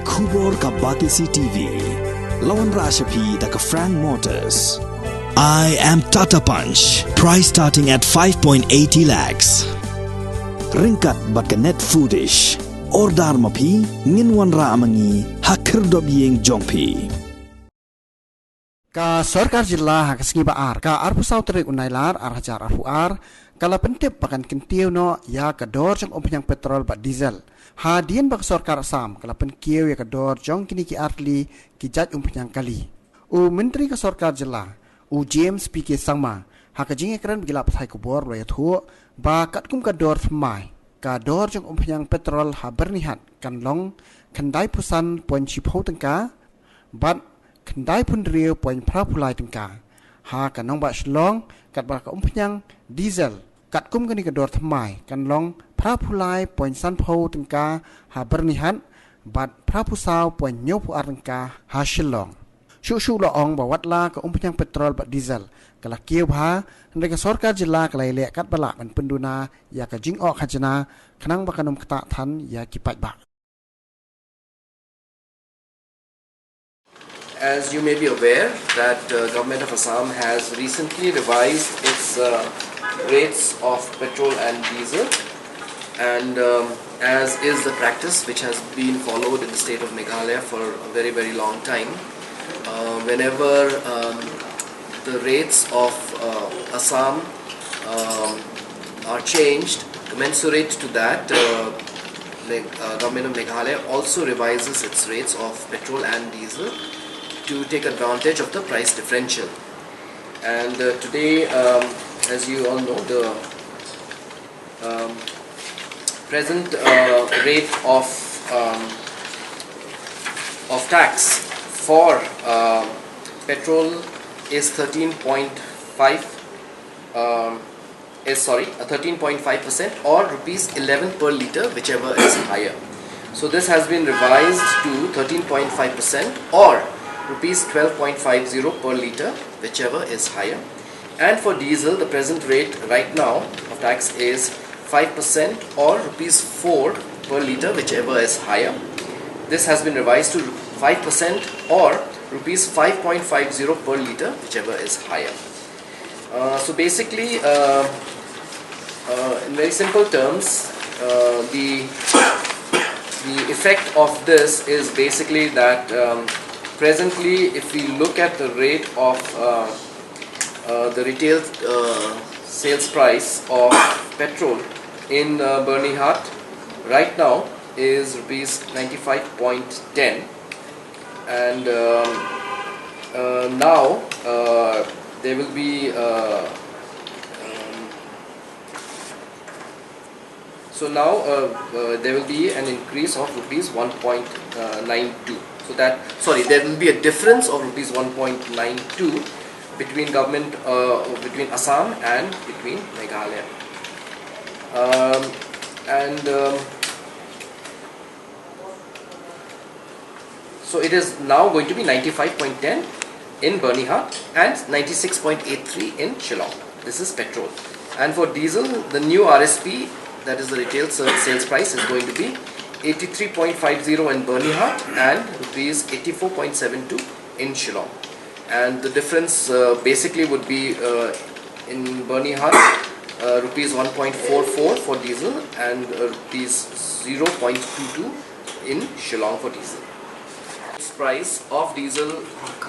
Kubor ka Batisi TV. Lawan Rashapi da ka Frank Motors. I am Tata Punch. Price starting at 5.80 lakhs. Ringkat bat ka net foodish. Ordar mapi nginwan ra amangi hakir dob yeng jongpi. Ka Sarkar Jilla Hakasngi Baar ka Arpu Sautrik Unailar Arhajar Arpuar kala pentip pakan kintiu no ya ka dor jong ompanyang petrol ba diesel. Hadian bak Sarkar Assam kala pen Kiew ya ka dor jong kini ki artli ki jaj ompanyang kali. U Menteri ka Sarkar Jilla u James PK Sangma hakajing ekran gila pathai kubor lo ya thu ba katkum ka dor thmai ka dor jong ompanyang petrol ha bernihat kan long khandai pusan pon chipho tengka bat khandai pun rio poin prapulai tengka ha kanong ba Shillong kat ba ka ompanyang diesel kat kum kani ka dor thmai kan long prapulai poin san pho tengka ha bernihat bat prapusau poin nyopu ar tengka ha Shillong shu lo ong ba watla ka ompanyang petrol ba diesel kala Kiew ha ndai ka Sarkar Jilla kala le kat bala man penduna ya ka jing ok khajana khanang ba kanom kata than ya kipat ba. As you may be aware that government of Assam has recently revised its rates of petrol and diesel, and as is the practice which has been followed in the state of Meghalaya for a very long time, whenever the rates of Assam are changed, commensurate to that, the government of Meghalaya also revises its rates of petrol and diesel to take advantage of the price differential. And today, as you all know, the present rate of tax for petrol is 13.5% or rupees 11 per litre, whichever is higher. So this has been revised to 13.5% or rupees 12.50 per litre, whichever is higher. And for diesel, the present rate right now of tax is 5% or rupees 4 per litre, whichever is higher. This has been revised to 5% or rupees 5.50 per litre, whichever is higher. So basically, in very simple terms, the effect of this is basically that presently, if we look at the rate of the retail sales price of petrol in Bernihat right now is rupees 95.10, and now there will be there will be an increase of rupees 1.92. So that, there will be a difference of rupees 1.92 between between Assam and between Meghalaya. So it is now going to be 95.10 in Bernihat and 96.83 in Shillong. This is petrol. And for diesel, the new RSP, that is the retail sales price, is going to be 83.50 in Bernihat and rupees 84.72 in Shillong. And the difference basically would be in Bernihat rupees 1.44 for diesel and rupees 0.22 in Shillong for diesel. This price of diesel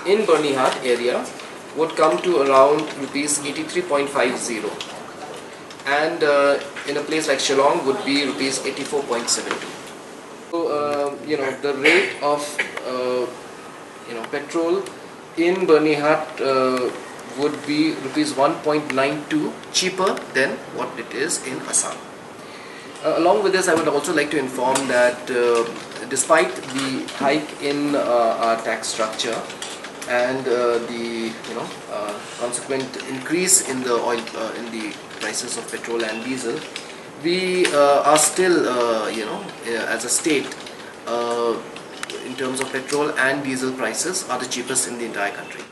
in Bernihat area would come to around rupees 83.50, and in a place like Shillong would be rupees 84.72. So, the rate of, petrol in Bernihat would be rupees 1.92 cheaper than what it is in Assam. Along with this, I would also like to inform that despite the hike in our tax structure and the consequent increase in the oil in the prices of petrol and diesel, we are still, as a state, in terms of petrol and diesel prices, are the cheapest in the entire country.